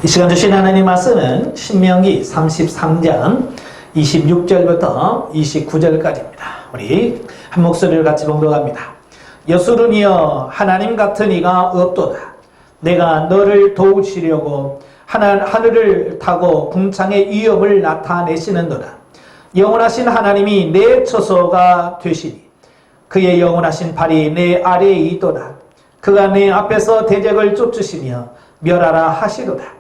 이 시간 주신 하나님 말씀은 신명기 33장 26절부터 29절까지입니다. 우리 한 목소리를 같이 봉독합니다. 여수르니여 하나님 같은 이가 없도다. 내가 너를 도우시려고 하늘을 타고 궁창의 위엄을 나타내시는도다. 영원하신 하나님이 내 처소가 되시니 그의 영원하신 발이 내 아래에 있도다. 그가 내 앞에서 대적을 쫓으시며 멸하라 하시도다.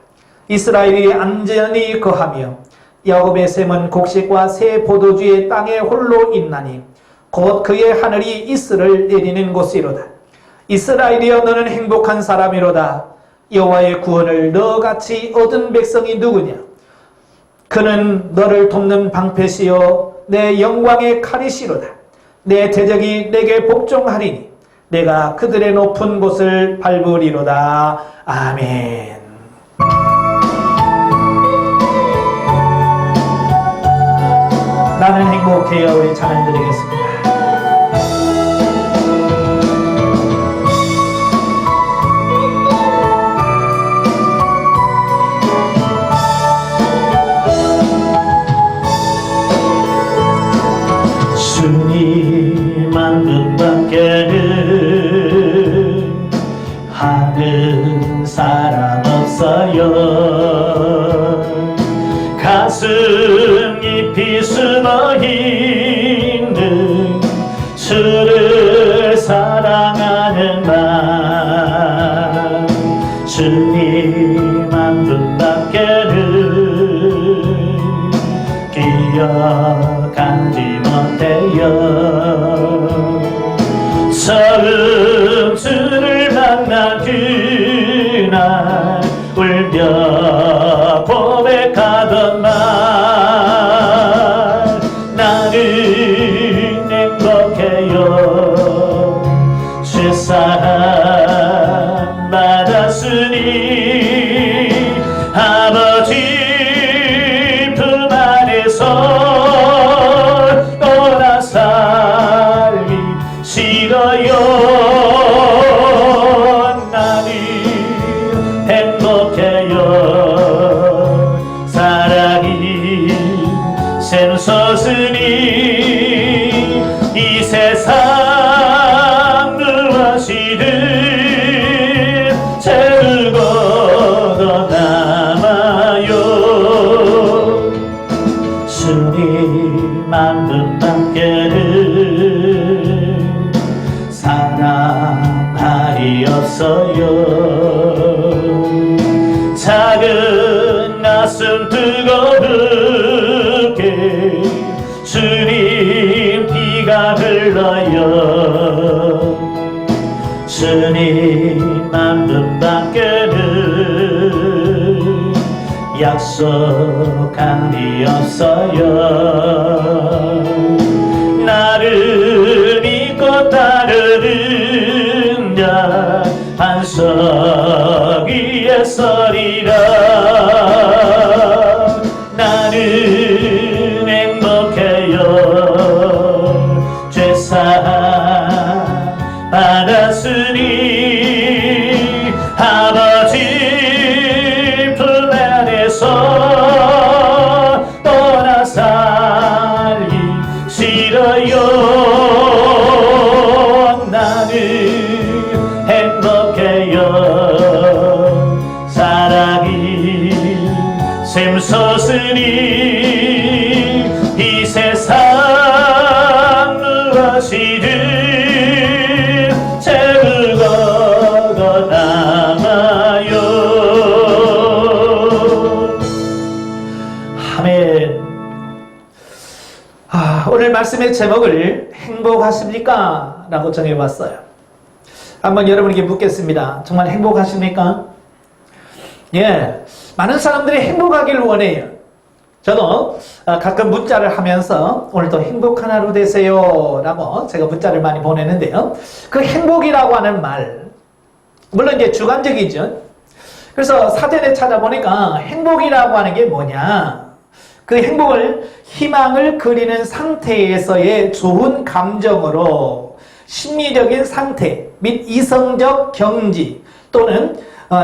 이스라엘이 안전히 거하며 야곱의 샘은 곡식과 새 포도주의 땅에 홀로 있나니 곧 그의 하늘이 이슬을 내리는 곳이로다. 이스라엘이여 너는 행복한 사람이로다. 여호와의 구원을 너같이 얻은 백성이 누구냐? 그는 너를 돕는 방패시요 내 영광의 칼이시로다. 내 대적이 내게 복종하리니 내가 그들의 높은 곳을 밟으리로다. 아멘. 나는 행복해요. 우리 찬양 드리겠습니다. 주님 한 분밖에는 하는 사람 없어요. 가슴 깊이 숨어있는 주를 사랑하는 마음 주님 한 분밖에는 기억하지 못해요. 처음 주를 만난 그날 울며 고백하던 말 나는 행복해요. 주사랑 받았으니 아버지 품 안에서 떠나 살기 싫어요. 나는 행복해요. 사랑이 샘솟으니 이 세상 무엇이든 즐거워 남아요. 주님 한 분밖에는 사랑할이 없어요. 작은 가슴 뜨겁게 주님 피가 흘러요. 주님 한 분밖에는 약속할이 없어요. 나를 믿고 따르는 자 반석 위에 서리라. 나는 행복해요. 죄사함 받았으니 아버지 품 안에서 떠나 살기 싫어요. 나는 행복해요. 사랑이 샘솟으니 이 세상 무엇이든 즐거워 남아요. 아멘. 오늘 말씀의 제목을 행복하십니까? 라고 정해봤어요. 한번 여러분에게 묻겠습니다. 정말 행복하십니까? 예, 많은 사람들이 행복하길 원해요. 저도 가끔 문자를 하면서 오늘도 행복한 하루 되세요 라고 제가 문자를 많이 보내는데요. 그 행복이라고 하는 말, 물론 이제 주관적이죠. 그래서 사전에 찾아보니까 행복이라고 하는 게 뭐냐, 그 행복을 희망을 그리는 상태에서의 좋은 감정으로 심리적인 상태 및 이성적 경지 또는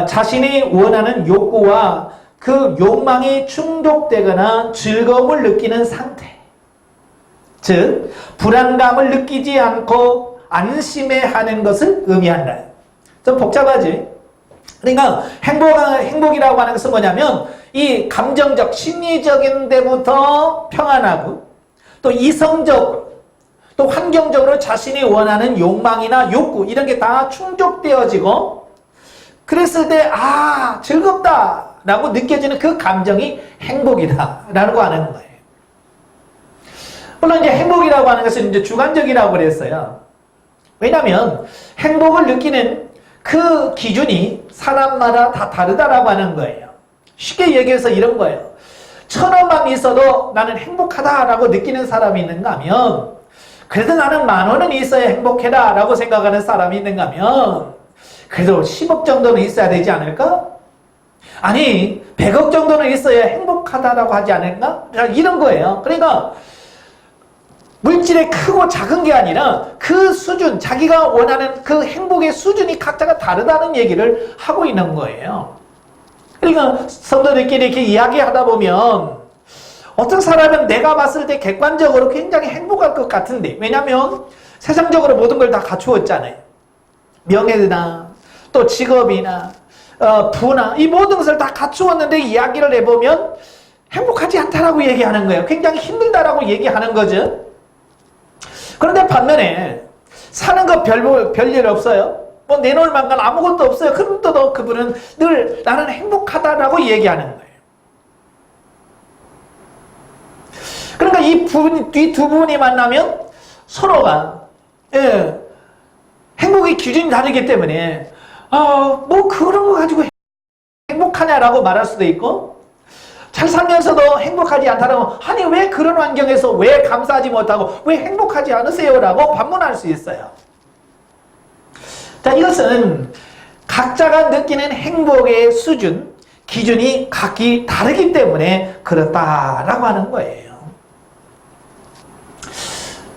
자신이 원하는 욕구와 그 욕망이 충족되거나 즐거움을 느끼는 상태. 즉, 불안감을 느끼지 않고 안심해하는 것을 의미한다. 좀 복잡하지? 그러니까 행복이라고 하는 것은 뭐냐면 이 감정적, 심리적인 데부터 평안하고 또 이성적으로 또 환경적으로 자신이 원하는 욕망이나 욕구 이런 게 다 충족되어지고 그랬을 때 즐겁다 라고 느껴지는 그 감정이 행복이다 라고 하는 거예요. 물론 이제 행복이라고 하는 것은 이제 주관적이라고 그랬어요. 왜냐하면 행복을 느끼는 그 기준이 사람마다 다 다르다라고 하는 거예요. 쉽게 얘기해서 이런 거예요. 1,000원만 있어도 나는 행복하다라고 느끼는 사람이 있는가 하면 그래도 나는 10,000원은 있어야 행복해라 라고 생각하는 사람이 있는가 하면 그래도 10억 정도는 있어야 되지 않을까? 아니 100억 정도는 있어야 행복하다라고 하지 않을까? 이런 거예요. 그러니까 물질의 크고 작은 게 아니라 그 수준, 자기가 원하는 그 행복의 수준이 각자가 다르다는 얘기를 하고 있는 거예요. 그러니까 성도들끼리 이렇게 이야기하다 보면 어떤 사람은 내가 봤을 때 객관적으로 굉장히 행복할 것 같은데, 왜냐하면 세상적으로 모든 걸 다 갖추었잖아요. 명예나 또 직업이나 부나 이 모든 것을 다 갖추었는데 이야기를 해보면 행복하지 않다라고 얘기하는 거예요. 굉장히 힘들다라고 얘기하는 거죠. 그런데 반면에 사는 거 별일 없어요. 뭐 내놓을 만큼 아무것도 없어요. 그런데도 그분은 늘 나는 행복하다라고 얘기하는 거예요. 그러니까 이 두 분이 만나면 서로가 행복의 기준이 다르기 때문에 뭐 그런 거 가지고 행복하냐라고 말할 수도 있고 잘 살면서도 행복하지 않다라고 아니 왜 그런 환경에서 왜 감사하지 못하고 왜 행복하지 않으세요? 라고 반문할 수 있어요. 자, 이것은 각자가 느끼는 행복의 수준, 기준이 각기 다르기 때문에 그렇다라고 하는 거예요.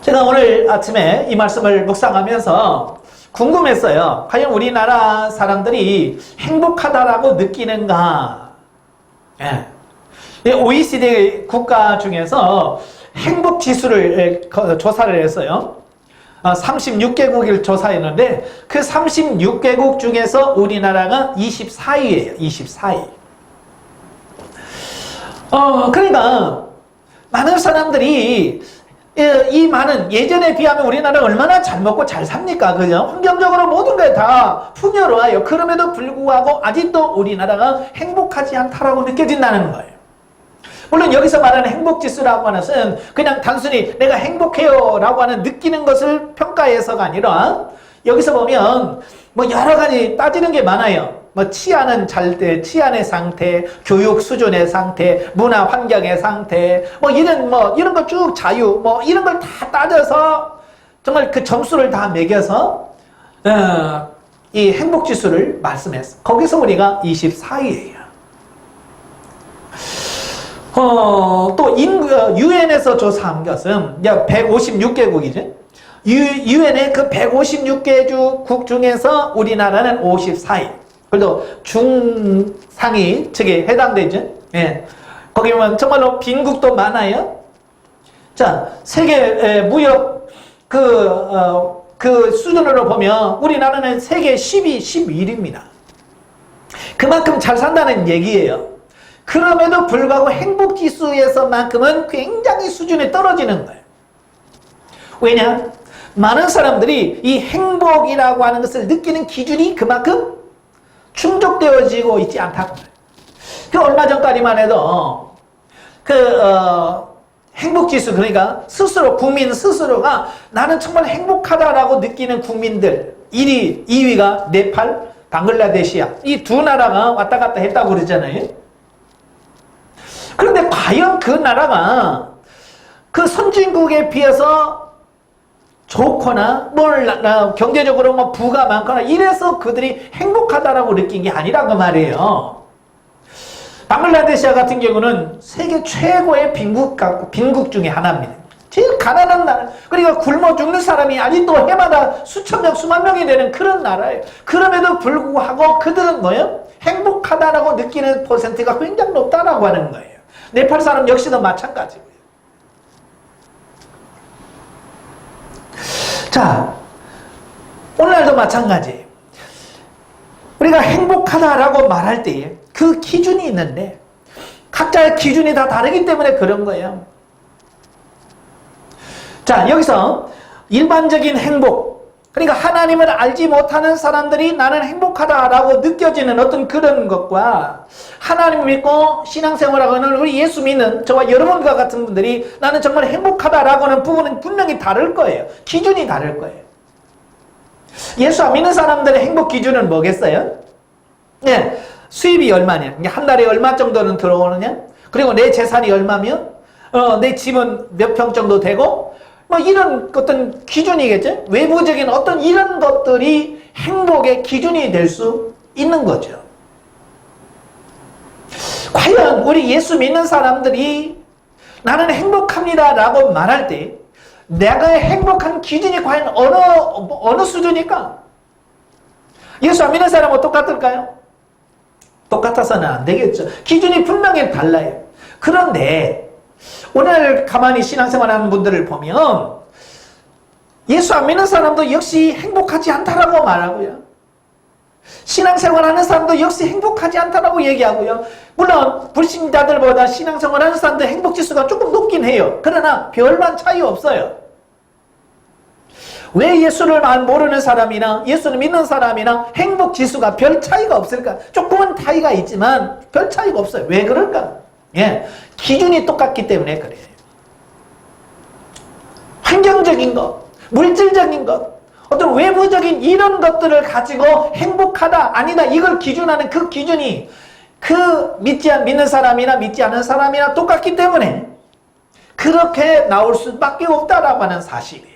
제가 오늘 아침에 이 말씀을 묵상하면서 궁금했어요. 과연 우리나라 사람들이 행복하다라고 느끼는가? OECD 국가 중에서 행복 지수를 조사를 했어요. 36개국을 조사했는데 그 36개국 중에서 우리나라가 24위예요. 24위. 그러니까 많은 사람들이 이 많은 예전에 비하면 우리나라가 얼마나 잘 먹고 잘 삽니까? 그죠? 환경적으로 모든 게 다 풍요로워요. 그럼에도 불구하고 아직도 우리나라가 행복하지 않다라고 느껴진다는 거예요. 물론 여기서 말하는 행복지수라고 하는 것은 그냥 단순히 내가 행복해요 라고 하는 느끼는 것을 평가해서가 아니라 여기서 보면 뭐 여러 가지 따지는 게 많아요. 뭐 치안은 잘돼, 치안의 상태, 교육 수준의 상태, 문화 환경의 상태, 뭐 이런 거 쭉 자유, 뭐 이런 걸 다 따져서 정말 그 점수를 다 매겨서 이 행복지수를 말씀했어. 거기서 우리가 24위예요. 또 유엔에서 조사한 것은 156개국이죠. 유엔의 그 156개국 중에서 우리나라는 54위. 그래도 중상위 측에 해당되죠. 예. 거기 보면 정말로 빈국도 많아요. 자, 세계 무역 그 수준으로 보면 우리나라는 세계 10위, 11위입니다. 그만큼 잘 산다는 얘기예요. 그럼에도 불구하고 행복지수에서만큼은 굉장히 수준이 떨어지는 거예요. 왜냐? 많은 사람들이 이 행복이라고 하는 것을 느끼는 기준이 그만큼 충족되어지고 있지 않다고. 그 얼마 전까지만 해도 행복지수, 그러니까 스스로, 국민 스스로가 나는 정말 행복하다라고 느끼는 국민들 1위, 2위가 네팔, 방글라데시아. 이 두 나라가 왔다 갔다 했다고 그러잖아요. 그런데 과연 그 나라가 그 선진국에 비해서 좋거나 경제적으로 뭐 부가 많거나 이래서 그들이 행복하다라고 느낀 게 아니라고 말이에요. 방글라데시아 같은 경우는 세계 최고의 빈국 중에 하나입니다. 제일 가난한 나라. 그러니까 굶어 죽는 사람이 아직도 해마다 수천 명, 수만 명이 되는 그런 나라예요. 그럼에도 불구하고 그들은 뭐예요? 행복하다라고 느끼는 퍼센트가 굉장히 높다라고 하는 거예요. 네팔 사람 역시도 마찬가지고요. 자, 오늘날도 마찬가지예요. 우리가 행복하다라고 말할 때에 그 기준이 있는데 각자의 기준이 다 다르기 때문에 그런 거예요. 자, 여기서 일반적인 행복, 그러니까 하나님을 알지 못하는 사람들이 나는 행복하다라고 느껴지는 어떤 그런 것과 하나님을 믿고 신앙생활하고 하는 우리 예수 믿는 저와 여러분과 같은 분들이 나는 정말 행복하다라고 하는 부분은 분명히 다를 거예요. 기준이 다를 거예요. 예수 안 믿는 사람들의 행복 기준은 뭐겠어요? 네, 수입이 얼마냐, 한 달에 얼마 정도는 들어오느냐, 그리고 내 재산이 얼마면, 내 집은 몇 평 정도 되고, 뭐 이런 어떤 기준이겠죠? 외부적인 어떤 이런 것들이 행복의 기준이 될 수 있는 거죠. 과연 우리 예수 믿는 사람들이 나는 행복합니다라고 말할 때 내가 행복한 기준이 과연 어느 수준일까? 예수 안 믿는 사람은 똑같을까요? 똑같아서는 안 되겠죠. 기준이 분명히 달라요. 그런데 오늘 가만히 신앙생활하는 분들을 보면 예수 안 믿는 사람도 역시 행복하지 않다라고 말하고요. 신앙생활하는 사람도 역시 행복하지 않다라고 얘기하고요. 물론 불신자들보다 신앙생활하는 사람들 행복지수가 조금 높긴 해요. 그러나 별반 차이 없어요. 왜 예수를 모르는 사람이나 예수를 믿는 사람이나 행복지수가 별 차이가 없을까? 조금은 차이가 있지만 별 차이가 없어요. 왜 그럴까? 예, 기준이 똑같기 때문에 그래요. 환경적인 것, 물질적인 것, 어떤 외부적인 이런 것들을 가지고 행복하다 아니다 이걸 기준하는 그 기준이 그 믿는 사람이나 믿지 않는 사람이나 똑같기 때문에 그렇게 나올 수밖에 없다라고 하는 사실이에요.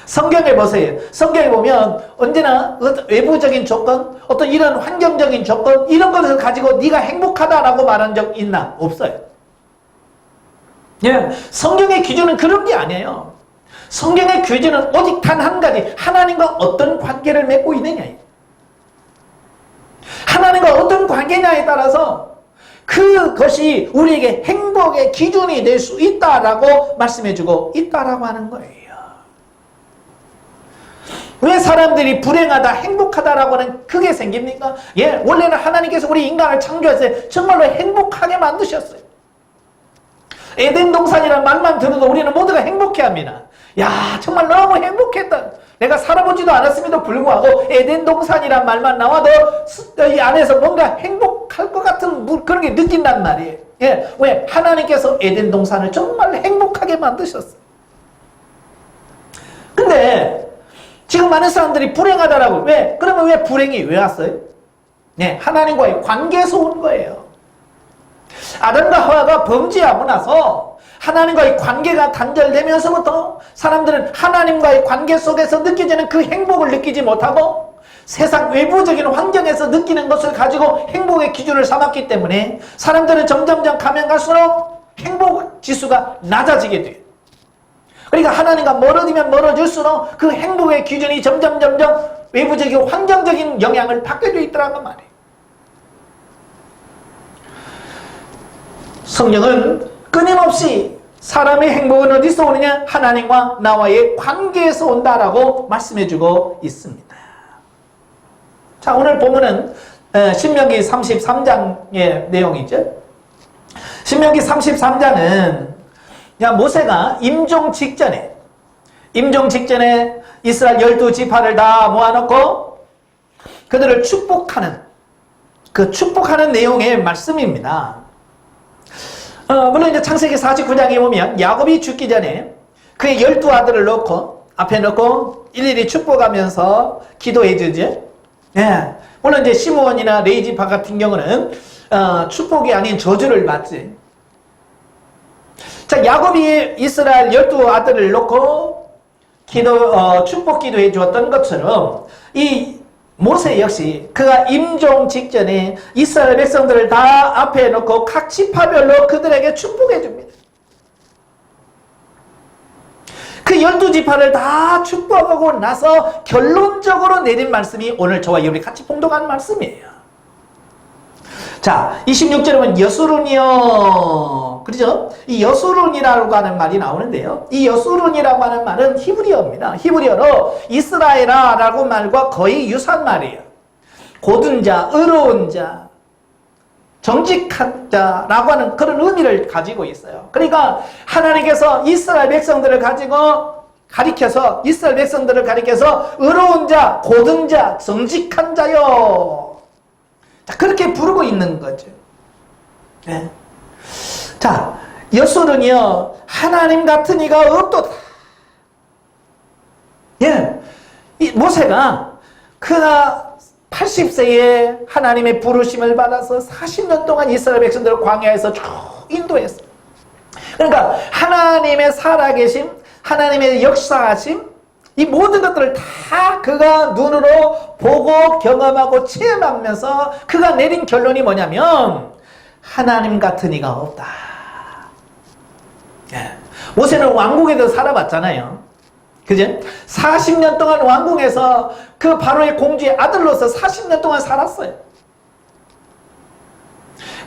성경에 보세요. 성경에 보면 언제나 외부적인 조건, 어떤 이런 환경적인 조건 이런 것을 가지고 네가 행복하다라고 말한 적 있나? 없어요. 예, 성경의 기준은 그런 게 아니에요. 성경의 기준은 오직 단 한 가지, 하나님과 어떤 관계를 맺고 있느냐예요. 하나님과 어떤 관계냐에 따라서 그것이 우리에게 행복의 기준이 될 수 있다라고 말씀해주고 있다라고 하는 거예요. 왜 사람들이 불행하다, 행복하다라고 하는 그게 생깁니까? 예, 원래는 하나님께서 우리 인간을 창조했어요. 정말로 행복하게 만드셨어요. 에덴 동산이라는 말만 들어도 우리는 모두가 행복해합니다. 야, 정말 너무 행복했다. 내가 살아보지도 않았음에도 불구하고 에덴 동산이란 말만 나와도 이 안에서 뭔가 행복할 것 같은 그런 게 느낀단 말이에요. 예, 왜? 하나님께서 에덴 동산을 정말 행복하게 만드셨어요. 근데 지금 많은 사람들이 불행하다라고. 왜? 그러면 왜 불행이 왜 왔어요? 네, 하나님과의 관계에서 온 거예요. 아담과 하와가 범죄하고 나서 하나님과의 관계가 단절되면서부터 사람들은 하나님과의 관계 속에서 느껴지는 그 행복을 느끼지 못하고 세상 외부적인 환경에서 느끼는 것을 가지고 행복의 기준을 삼았기 때문에 사람들은 점점점 가면 갈수록 행복 지수가 낮아지게 돼요. 그러니까 하나님과 멀어지면 멀어질수록 그 행복의 기준이 점점 외부적인 환경적인 영향을 받게 되어 있더라는 말이에요. 성경은 끊임없이 사람의 행복은 어디서 오느냐? 하나님과 나와의 관계에서 온다라고 말씀해주고 있습니다. 자, 오늘 본문은 신명기 33장의 내용이죠. 신명기 33장은 모세가 임종 직전에 이스라엘 12지파를 다 모아놓고 그들을 축복하는 내용의 말씀입니다. 물론 이제 창세기 49장에 보면 야곱이 죽기 전에 그의 12아들을 앞에 놓고 일일이 축복하면서 기도해 주죠. 예. 물론 이제 시므온이나 레위지파 같은 경우는 축복이 아닌 저주를 받지. 자, 야곱이 이스라엘 12아들을 놓고 축복 기도해 주었던 것처럼 이 모세 역시 그가 임종 직전에 이스라엘 백성들을 다 앞에 놓고 각 지파별로 그들에게 축복해 줍니다. 그 12지파를 다 축복하고 나서 결론적으로 내린 말씀이 오늘 저와 여러분이 같이 봉독한 말씀이에요. 자, 26절에 보면 여수론이요. 그렇죠? 이 여수론이라고 하는 말이 나오는데요. 이 여수론이라고 하는 말은 히브리어입니다. 히브리어로 이스라엘아라고 말과 거의 유사한 말이에요. 고든 자, 의로운 자, 정직한 자라고 하는 그런 의미를 가지고 있어요. 그러니까 하나님께서 이스라엘 백성들을 가리켜서 이스라엘 백성들을 가리켜서 의로운 자, 고든 자, 정직한 자요. 자, 그렇게 부르고 있는 거죠. 네. 자, 여술은요 하나님 같은 이가 없도다. 예, 이 모세가 그가 80세에 하나님의 부르심을 받아서 40년 동안 이스라엘 백성들을 광야에서 쭉 인도했어요. 그러니까 하나님의 살아계심, 하나님의 역사하심, 이 모든 것들을 다 그가 눈으로 보고 경험하고 체험하면서 그가 내린 결론이 뭐냐면 하나님 같은 이가 없다. 예. 모세는 왕궁에도 살아봤잖아요. 그죠? 40년 동안 왕궁에서 그 바로의 공주의 아들로서 40년 동안 살았어요.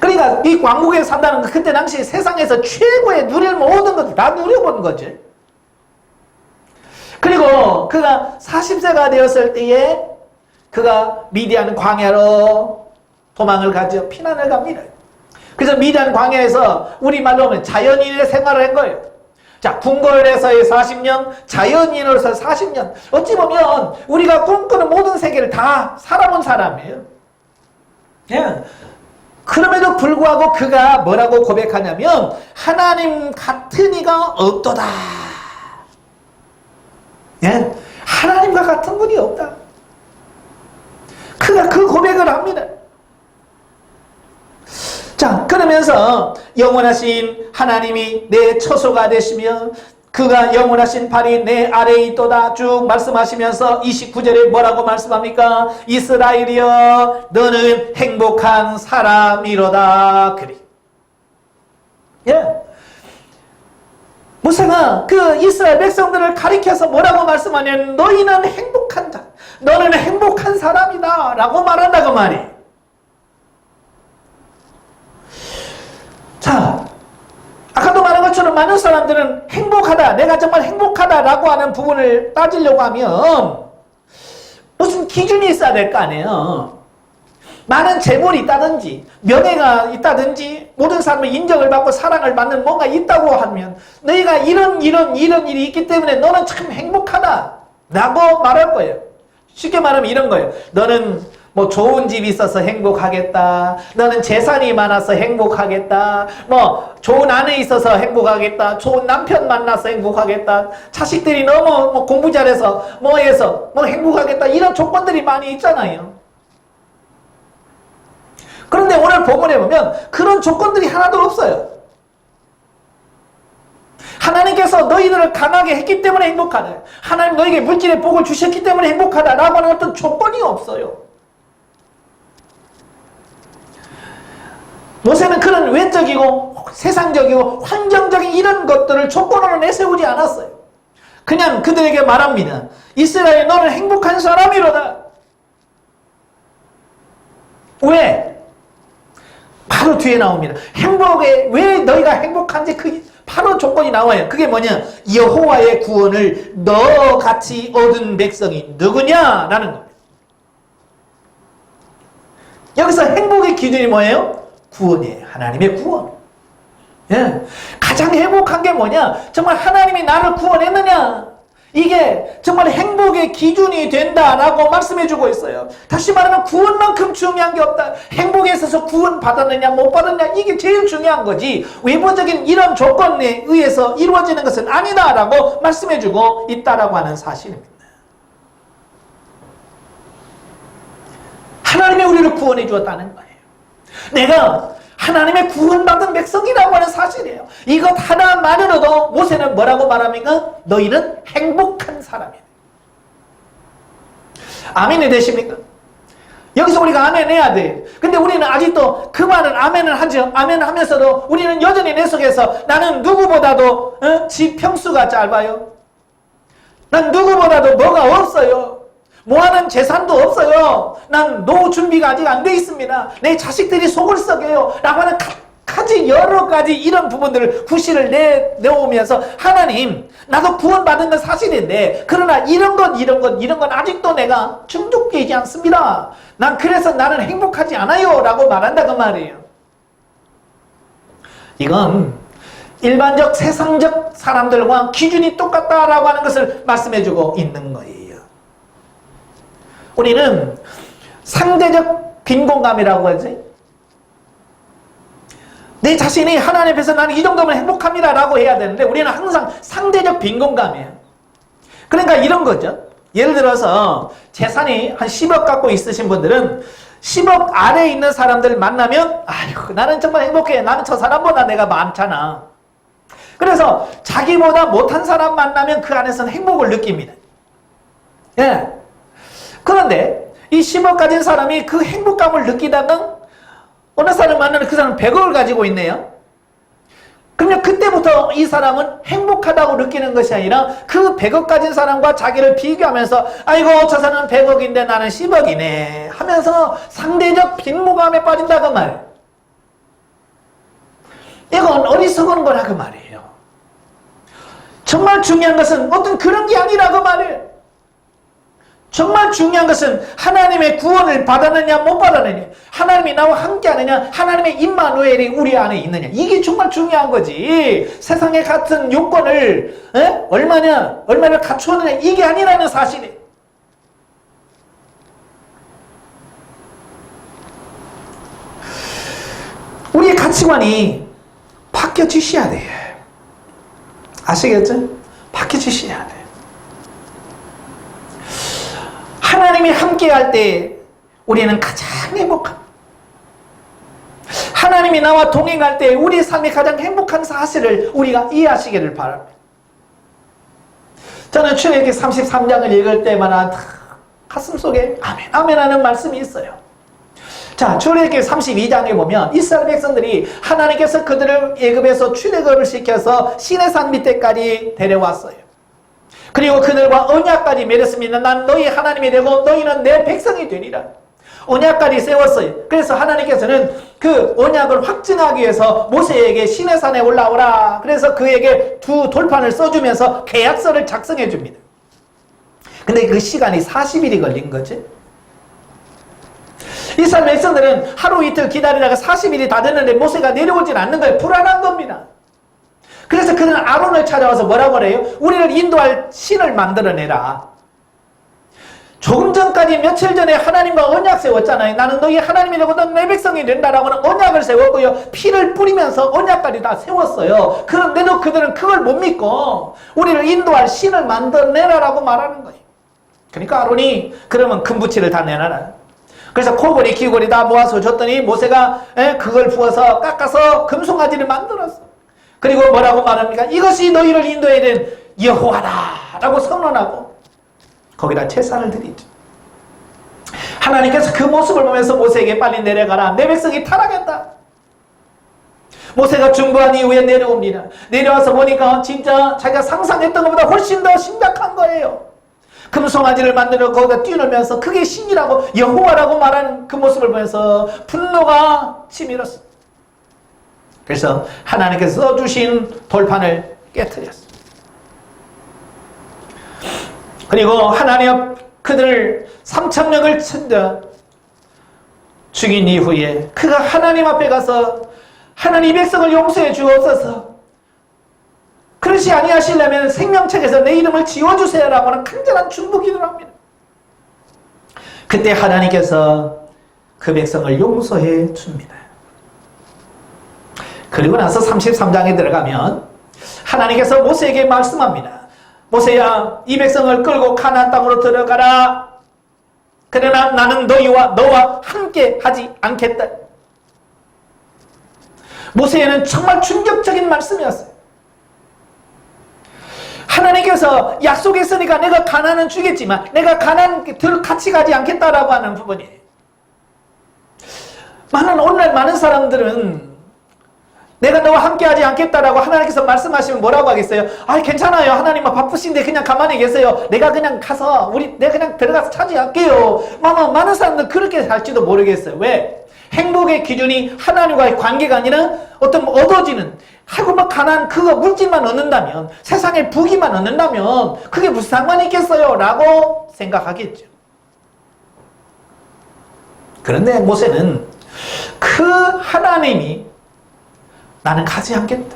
그러니까 이 왕궁에 산다는 건 그때 당시 세상에서 최고의 누릴 모든 것을 다 누려본 거지. 그리고 그가 40세가 되었을 때에 그가 미디안 광야로 도망을 가죠. 피난을 갑니다. 그래서 미디안 광야에서 우리말로 하면 자연인의 생활을 한 거예요. 자, 궁궐에서의 40년, 자연인으로서 40년. 어찌 보면 우리가 꿈꾸는 모든 세계를 다 살아본 사람이에요. 예. 그럼에도 불구하고 그가 뭐라고 고백하냐면 하나님 같은 이가 없도다. 예? 하나님과 같은 분이 없다. 그가 그 고백을 합니다. 자, 그러면서 영원하신 하나님이 내 처소가 되시며 그가 영원하신 발이 내 아래에 있도다 쭉 말씀하시면서 29절에 뭐라고 말씀합니까? 이스라엘이여 너는 행복한 사람이로다. 그리. 예. 모세가 그 이스라엘 백성들을 가리켜서 뭐라고 말씀하냐면 너희는 행복한 자, 너는 행복한 사람이다 라고 말한다고 말이에요. 자, 아까도 말한 것처럼 많은 사람들은 행복하다, 내가 정말 행복하다라고 하는 부분을 따지려고 하면 무슨 기준이 있어야 될 거 아니에요. 많은 재물이 있다든지 명예가 있다든지 모든 사람의 인정을 받고 사랑을 받는 뭔가 있다고 하면 너희가 이런 일이 있기 때문에 너는 참 행복하다 라고 말할 거예요. 쉽게 말하면 이런 거예요. 너는 뭐 좋은 집이 있어서 행복하겠다. 너는 재산이 많아서 행복하겠다. 뭐 좋은 아내 있어서 행복하겠다. 좋은 남편 만나서 행복하겠다. 자식들이 너무 뭐 공부 잘해서 뭐 해서 뭐 행복하겠다. 이런 조건들이 많이 있잖아요. 그런데 오늘 본문에 보면 그런 조건들이 하나도 없어요. 하나님께서 너희들을 강하게 했기 때문에 행복하다. 하나님 너에게 물질의 복을 주셨기 때문에 행복하다라고 하는 어떤 조건이 없어요. 모세는 그런 외적이고 세상적이고 환경적인 이런 것들을 조건으로 내세우지 않았어요. 그냥 그들에게 말합니다. 이스라엘 너는 행복한 사람이로다. 왜? 바로 뒤에 나옵니다. 행복에 왜 너희가 행복한지 그 바로 조건이 나와요. 그게 뭐냐? 여호와의 구원을 너같이 얻은 백성이 누구냐라는 겁니다. 여기서 행복의 기준이 뭐예요? 구원이에요. 하나님의 구원. 예. 가장 행복한 게 뭐냐? 정말 하나님이 나를 구원했느냐? 이게 정말 행복의 기준이 된다라고 말씀해주고 있어요. 다시 말하면 구원만큼 중요한 게 없다. 행복에 있어서 구원 받았느냐 못 받았느냐 이게 제일 중요한 거지 외부적인 이런 조건에 의해서 이루어지는 것은 아니다라고 말씀해주고 있다라고 하는 사실입니다. 하나님이 우리를 구원해 주었다는 거예요. 내가 하나님의 구원받은 백성이라고 하는 사실이에요. 이것 하나만으로도 모세는 뭐라고 말합니까? 너희는 행복한 사람이에요. 아멘이 되십니까? 여기서 우리가 아멘 해야 돼. 근데 우리는 아직도 그 말은 아멘을 하죠. 아멘 하면서도 우리는 여전히 내 속에서 나는 누구보다도 지 평수가 짧아요. 난 누구보다도 뭐가 없어요. 모아는 재산도 없어요. 난 노후 준비가 아직 안 돼 있습니다. 내 자식들이 속을 썩여요. 라고 하는 여러 가지 이런 부분들을 구실을 내오면서 하나님, 나도 구원받은 건 사실인데 그러나 이런 건 아직도 내가 충족되지 않습니다. 난 그래서 나는 행복하지 않아요. 라고 말한다 그 말이에요. 이건 일반적 세상적 사람들과 기준이 똑같다라고 하는 것을 말씀해주고 있는 거예요. 우리는 상대적 빈곤감이라고 하지. 내 자신이 하나님 앞에서 나는 이 정도면 행복합니다 라고 해야 되는데 우리는 항상 상대적 빈곤감이에요. 그러니까 이런 거죠. 예를 들어서 재산이 한 10억 갖고 있으신 분들은 10억 아래에 있는 사람들 만나면 아이고 나는 정말 행복해. 나는 저 사람보다 내가 많잖아. 그래서 자기보다 못한 사람 만나면 그 안에서는 행복을 느낍니다. 예. 그런데 이 10억 가진 사람이 그 행복감을 느끼다가 어느 사람을 만나면 그 사람은 100억을 가지고 있네요. 그러면 그때부터 이 사람은 행복하다고 느끼는 것이 아니라 그 100억 가진 사람과 자기를 비교하면서 아이고 저 사람은 100억인데 나는 10억이네 하면서 상대적 빈곤감에 빠진다 그 말이에요. 이건 어리석은 거라 그 말이에요. 정말 중요한 것은 어떤 그런 게 아니라 그 말이에요. 정말 중요한 것은 하나님의 구원을 받았느냐 못 받았느냐, 하나님이 나와 함께하느냐, 하나님의 임마누엘이 우리 안에 있느냐, 이게 정말 중요한 거지. 세상에 같은 요건을 얼마나 갖추었느냐 이게 아니라는 사실이에요. 우리의 가치관이 바뀌어지셔야 돼요. 아시겠죠? 바뀌어지셔야 돼요. 하나님이 함께할 때 우리는 가장 행복합니다. 하나님이 나와 동행할 때 우리의 삶이 가장 행복한 사실을 우리가 이해하시기를 바랍니다. 저는 출애굽기 33장을 읽을 때마다 가슴속에 아멘 아멘 하는 말씀이 있어요. 자, 출애굽기 32장에 보면 이스라엘 백성들이 하나님께서 그들을 애굽에서 출애굽을 시켜서 시내산 밑에까지 데려왔어요. 그리고 그들과 언약까지 맺었습니다. 난 너희 하나님이 되고 너희는 내 백성이 되리라. 언약까지 세웠어요. 그래서 하나님께서는 그 언약을 확증하기 위해서 모세에게 시내산에 올라오라. 그래서 그에게 두 돌판을 써주면서 계약서를 작성해 줍니다. 근데 그 시간이 40일이 걸린 거지. 이스라엘 백성들은 하루 이틀 기다리다가 40일이 다 됐는데 모세가 내려오질 않는 거예요. 불안한 겁니다. 그래서 그는 아론을 찾아와서 뭐라고 그래요? 우리를 인도할 신을 만들어내라. 조금 전까지 며칠 전에 하나님과 언약 세웠잖아요. 나는 너희 하나님이 되고 넌 내 백성이 된다라고 하는 언약을 세웠고요. 피를 뿌리면서 언약까지 다 세웠어요. 그런데도 그들은 그걸 못 믿고 우리를 인도할 신을 만들어내라라고 말하는 거예요. 그러니까 아론이 그러면 금부치를 다 내놔라. 그래서 코골이 귀골이 다 모아서 줬더니 모세가 그걸 부어서 깎아서 금송아지를 만들었어. 그리고 뭐라고 말합니까? 이것이 너희를 인도해야 된 여호와다 라고 선언하고 거기다 제사를 드리죠. 하나님께서 그 모습을 보면서 모세에게 빨리 내려가라. 내 백성이 타락했다. 모세가 중보한 이후에 내려옵니다. 내려와서 보니까 진짜 자기가 상상했던 것보다 훨씬 더 심각한 거예요. 금송아지를 만들어 거기다 뛰어놀면서 그게 신이라고 여호와라고 말하는 그 모습을 보면서 분노가 치밀었어. 그래서 하나님께서 써주신 돌판을 깨뜨렸어. 그리고 하나님 그들을 3,000명을 친다 죽인 이후에 그가 하나님 앞에 가서 하나님 백성을 용서해 주옵소서. 그렇지 아니하시려면 생명책에서 내 이름을 지워주세요라고 하는 간절한 중보기도를 합니다. 그때 하나님께서 그 백성을 용서해 줍니다. 그리고 나서 33장에 들어가면 하나님께서 모세에게 말씀합니다. 모세야, 이 백성을 끌고 가나안 땅으로 들어가라. 그러나 나는 너와 함께 하지 않겠다. 모세에는 정말 충격적인 말씀이었어요. 하나님께서 약속했으니까 내가 가나안은 주겠지만 내가 가나안 같이 가지 않겠다라고 하는 부분이에요. 오늘날 많은 사람들은 내가 너와 함께하지 않겠다라고 하나님께서 말씀하시면 뭐라고 하겠어요? 아, 괜찮아요. 하나님은 바쁘신데 그냥 가만히 계세요. 내가 그냥 가서 내가 그냥 들어가서 차지할게요. 많은 사람들 그렇게 살지도 모르겠어요. 왜? 행복의 기준이 하나님과의 관계가 아니라 어떤 얻어지는 하고 막 가난 그거 물질만 얻는다면, 세상의 부귀만 얻는다면 그게 무슨 상관이 있겠어요? 라고 생각하겠죠. 그런데 모세는 그 하나님이 나는 가지 않겠다.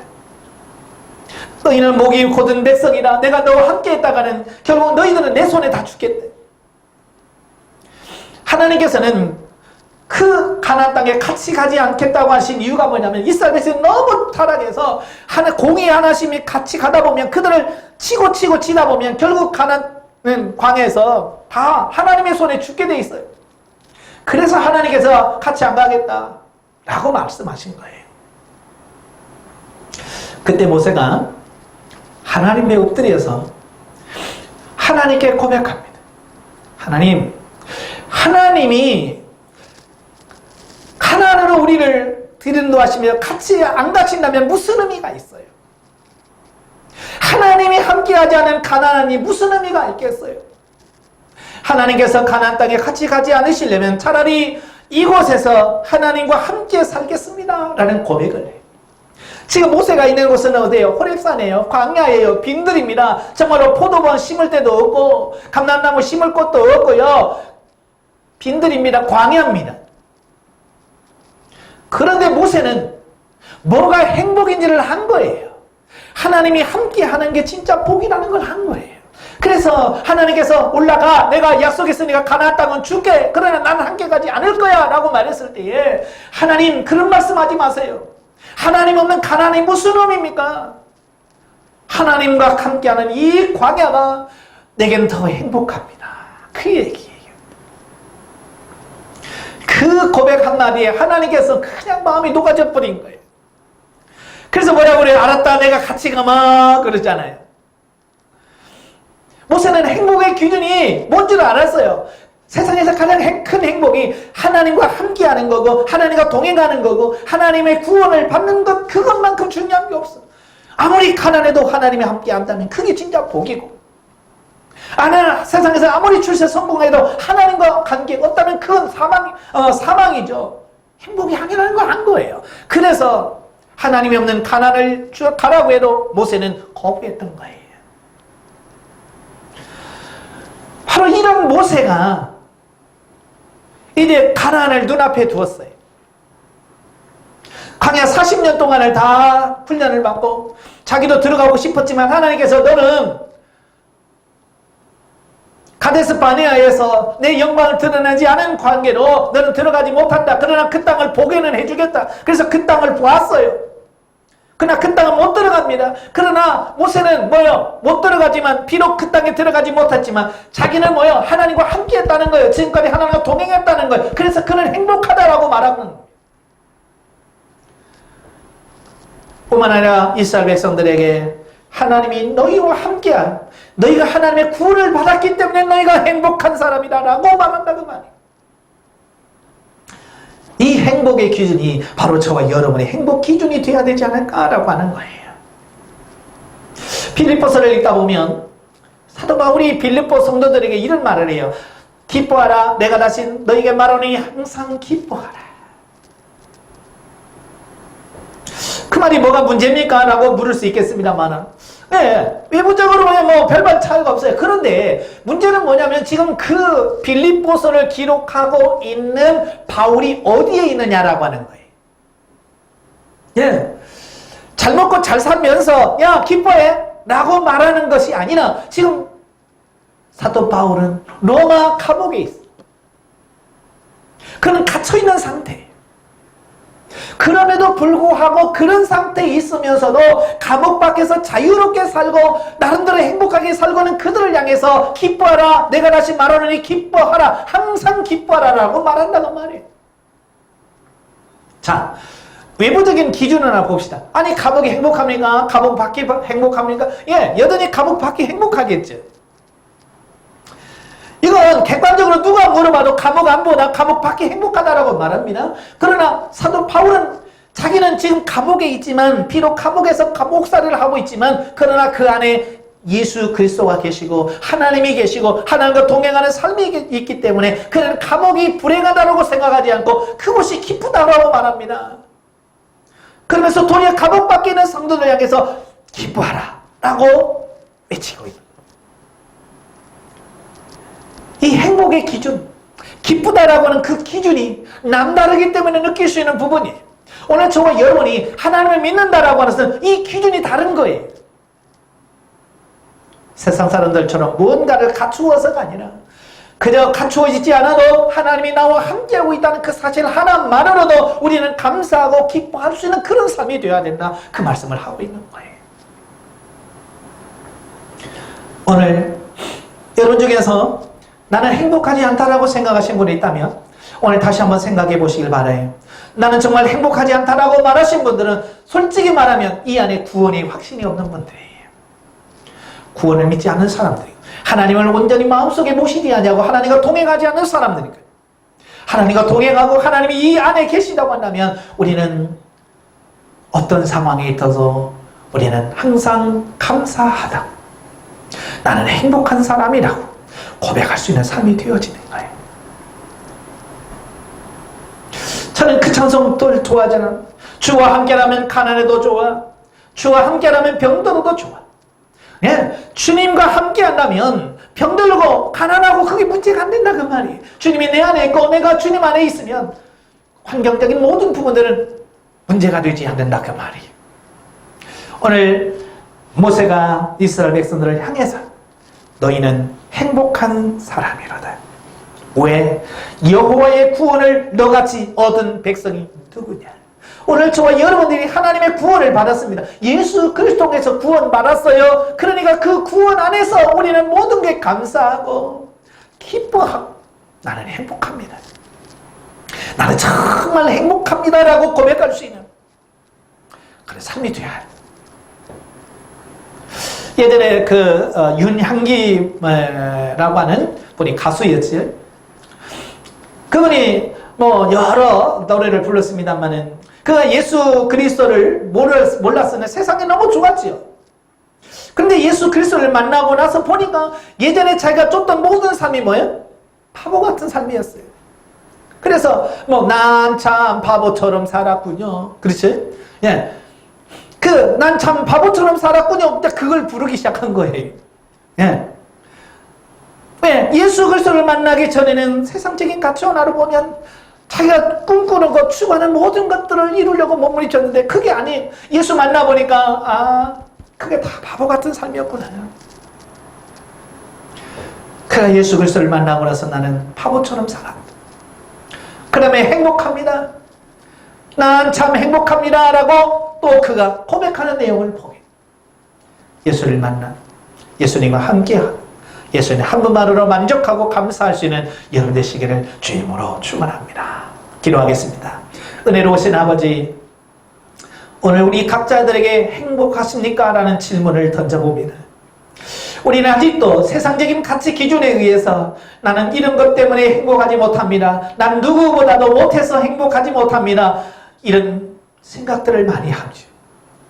너희는 목이 곧은 백성이라 내가 너와 함께 했다가는 결국 너희들은 내 손에 다 죽겠다. 하나님께서는 그 가나안 땅에 같이 가지 않겠다고 하신 이유가 뭐냐면 이스라엘 백성이 너무 타락해서 공의 하나님이 같이 가다 보면 그들을 치고 치다 보면 결국 가나안 광야에서 다 하나님의 손에 죽게 돼 있어요. 그래서 하나님께서 같이 안 가겠다라고 말씀하신 거예요. 그때 모세가 하나님께 엎드려서 하나님께 고백합니다. 하나님이 가나안으로 우리를 인도하시며 같이 안 가신다면 무슨 의미가 있어요? 하나님이 함께하지 않은 가나안이 무슨 의미가 있겠어요? 하나님께서 가나안 땅에 같이 가지 않으시려면 차라리 이곳에서 하나님과 함께 살겠습니다 라는 고백을 해요. 지금 모세가 있는 곳은 어디예요? 호렙산이에요. 광야예요. 빈들입니다. 정말로 포도원 심을 데도 없고 감람나무 심을 곳도 없고요. 빈들입니다. 광야입니다. 그런데 모세는 뭐가 행복인지를 한 거예요. 하나님이 함께 하는 게 진짜 복이라는 걸 한 거예요. 그래서 하나님께서 올라가 내가 약속했으니까 가나안 땅은 줄게. 그러나 나는 함께 가지 않을 거야 라고 말했을 때에 하나님 그런 말씀하지 마세요. 하나님 없는 가나안이 무슨 의미입니까? 하나님과 함께하는 이 광야가 내겐 더 행복합니다. 그 얘기예요. 그 고백 한마디에 하나님께서 그냥 마음이 녹아져 버린 거예요. 그래서 뭐라고 그래요? 알았다 내가 같이 가마 그러잖아요. 모세는 행복의 기준이 뭔 줄 알았어요. 세상에서 가장 큰 행복이 하나님과 함께하는 거고 하나님과 동행하는 거고 하나님의 구원을 받는 것 그것만큼 중요한 게 없어. 아무리 가난해도 하나님이 함께한다면 그게 진짜 복이고 세상에서 아무리 출세 성공해도 하나님과 관계가 없다면 그건 사망이죠. 행복이 아니라는 걸 한 거예요. 그래서 하나님이 없는 가나안을 가라고 해도 모세는 거부했던 거예요. 바로 이런 모세가 이제 가나안을 눈앞에 두었어요. 광야 40년 동안을 다 훈련을 받고 자기도 들어가고 싶었지만 하나님께서 너는 가데스 바네아에서 내 영광을 드러내지 않은 관계로 너는 들어가지 못한다. 그러나 그 땅을 보게는 해주겠다. 그래서 그 땅을 보았어요. 그러나 그 땅은 못 들어갑니다. 그러나 모세는 못 들어가지만 비록 그 땅에 들어가지 못했지만 자기는 하나님과 함께 했다는 거예요. 지금까지 하나님과 동행했다는 거예요. 그래서 그는 행복하다라고 말하는 거예요. 뿐만 아니라 이스라엘 백성들에게 하나님이 너희와 함께한 너희가 하나님의 구원을 받았기 때문에 너희가 행복한 사람이다 라고 말한다고 말이에요. 이 행복의 기준이 바로 저와 여러분의 행복 기준이 되어야 되지 않을까라고 하는 거예요. 빌립보서를 읽다 보면 사도 바울이 빌립보 성도들에게 이런 말을 해요. 기뻐하라. 내가 다시 너희에게 말하노니 항상 기뻐하라. 그 말이 뭐가 문제입니까? 라고 물을 수 있겠습니다만 네, 외부적으로 별반 차이가 없어요. 그런데 문제는 뭐냐면 지금 그 빌립보서를 기록하고 있는 바울이 어디에 있느냐라고 하는 거예요. 예, 잘 먹고 잘 살면서 야 기뻐해 라고 말하는 것이 아니라 지금 사도 바울은 로마 감옥에 있어요. 그는 갇혀있는 상태예요. 그럼에도 불구하고 그런 상태에 있으면서도 감옥 밖에서 자유롭게 살고 나름대로 행복하게 살고는 그들을 향해서 기뻐하라. 내가 다시 말하노니 기뻐하라. 항상 기뻐하라 라고 말한다고 말이에요. 자, 외부적인 기준을 하나 봅시다. 아니 감옥이 행복합니까? 감옥 밖이 행복합니까? 예, 여전히 감옥 밖이 행복하겠죠. 이건 객관적으로 누가 물어봐도 감옥 안보다 감옥 밖이 행복하다라고 말합니다. 그러나 사도 바울은 자기는 지금 감옥에 있지만, 비록 감옥에서 감옥살이를 하고 있지만, 그러나 그 안에 예수 그리스도가 계시고 하나님이 계시고 하나님과 동행하는 삶이 있기 때문에 그는 감옥이 불행하다고 생각하지 않고 그것이 기쁘다고 말합니다. 그러면서 도리어 감옥 밖에 있는 성도들 향해서 기뻐하라 라고 외치고 있는, 이 행복의 기준, 기쁘다라고 하는 그 기준이 남다르기 때문에 느낄 수 있는 부분이에요. 오늘 저와 여러분이 하나님을 믿는다라고 하는 것은 이 기준이 다른 거예요. 세상 사람들처럼 무언가를 갖추어서가 아니라 그저 갖추어지지 않아도 하나님이 나와 함께하고 있다는 그 사실 하나만으로도 우리는 감사하고 기뻐할 수 있는 그런 삶이 되어야 된다, 그 말씀을 하고 있는 거예요. 오늘 여러분 중에서 나는 행복하지 않다라고 생각하신 분이 있다면 오늘 다시 한번 생각해 보시길 바라요. 나는 정말 행복하지 않다라고 말하신 분들은 솔직히 말하면 이 안에 구원이 확신이 없는 분들이에요. 구원을 믿지 않는 사람들이고 하나님을 온전히 마음속에 모시지 않냐고 하나님과 동행하지 않는 사람들이니까, 하나님과 동행하고 하나님이 이 안에 계시다고 한다면 우리는 어떤 상황에 있어서 우리는 항상 감사하다, 나는 행복한 사람이라고 고백할 수 있는 삶이 되어지는 거예요. 저는 그 찬송을 좋아하잖아. 주와 함께라면 가난해도 좋아, 주와 함께라면 병들어도 좋아. 예, 주님과 함께 한다면 병들고 가난하고 그게 문제가 안 된다 그 말이에요. 주님이 내 안에 있고 내가 주님 안에 있으면 환경적인 모든 부분들은 문제가 되지 않는다 그 말이에요. 오늘 모세가 이스라엘 백성들을 향해서 너희는 행복한 사람이로다. 왜? 여호와의 구원을 너같이 얻은 백성이 누구냐? 오늘 저와 여러분들이 하나님의 구원을 받았습니다. 예수 그리스도에서 구원 받았어요. 그러니까 그 구원 안에서 우리는 모든 게 감사하고 기뻐하고 나는 행복합니다, 나는 정말 행복합니다 라고 고백할 수 있는 그런 삶이 되어야 해요. 예전에 윤향기라고 하는 분이 가수였지요. 그분이 여러 노래를 불렀습니다만은 그가 예수 그리스도를 몰랐으면 세상이 너무 좋았지요. 그런데 예수 그리스도를 만나고 나서 보니까 예전에 자기가 쫓던 모든 삶이 뭐예요? 바보 같은 삶이었어요. 그래서 난 참 바보처럼 살았군요. 그렇지? 예. 난 참 바보처럼 살았군요. 그걸 부르기 시작한 거예요. 예. 왜? 예수 그리스도를 만나기 전에는 세상적인 가치관으로 보면 자기가 꿈꾸는 것, 추구하는 모든 것들을 이루려고 몸부림쳤는데 그게 아니에요. 예수 만나보니까 그게 다 바보 같은 삶이었구나. 그가 예수 그리스도를 만나고 나서 나는 바보처럼 살았다, 그 다음에 행복합니다, 난 참 행복합니다 라고 또 그가 고백하는 내용을 보게, 예수를 만나 예수님과 함께하고 예수님 한 분만으로 만족하고 감사할 수 있는 여러분 되시기를 주님으로 축원합니다. 기도하겠습니다. 은혜로우신 아버지, 오늘 우리 각자들에게 행복하십니까? 라는 질문을 던져봅니다. 우리는 아직도 세상적인 가치 기준에 의해서 나는 이런 것 때문에 행복하지 못합니다, 난 누구보다도 못해서 행복하지 못합니다, 이런 생각들을 많이 하죠.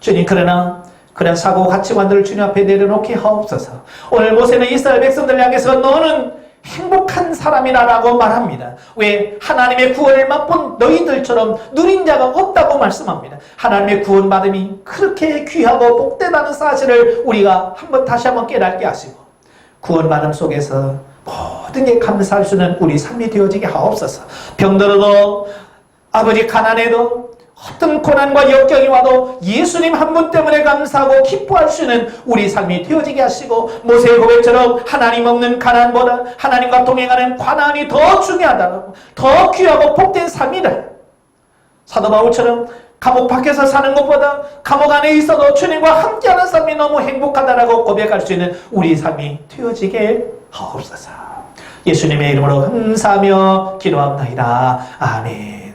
주님, 그러나 그런 사고 가치관들을 주님 앞에 내려놓게 하옵소서. 오늘 모세는 이스라엘 백성들을 향해서 너는 행복한 사람이라고 말합니다. 왜? 하나님의 구원을 맛본 너희들처럼 누린 자가 없다고 말씀합니다. 하나님의 구원받음이 그렇게 귀하고 복되다는 사실을 우리가 다시 한번 깨닫게 하시고 구원받음 속에서 모든 게 감사할 수 있는 우리 삶이 되어지게 하옵소서. 병들어도 아버지 가난해도 어떤 고난과 역경이 와도 예수님 한 분 때문에 감사하고 기뻐할 수 있는 우리 삶이 되어지게 하시고 모세의 고백처럼 하나님 없는 가난보다 하나님과 동행하는 가난이 더 중요하다고, 더 귀하고 복된 삶이다. 사도 바울처럼 감옥 밖에서 사는 것보다 감옥 안에 있어도 주님과 함께하는 삶이 너무 행복하다라고 고백할 수 있는 우리 삶이 되어지게 하옵소서. 예수님의 이름으로 감사하며 기도합니다. 아멘.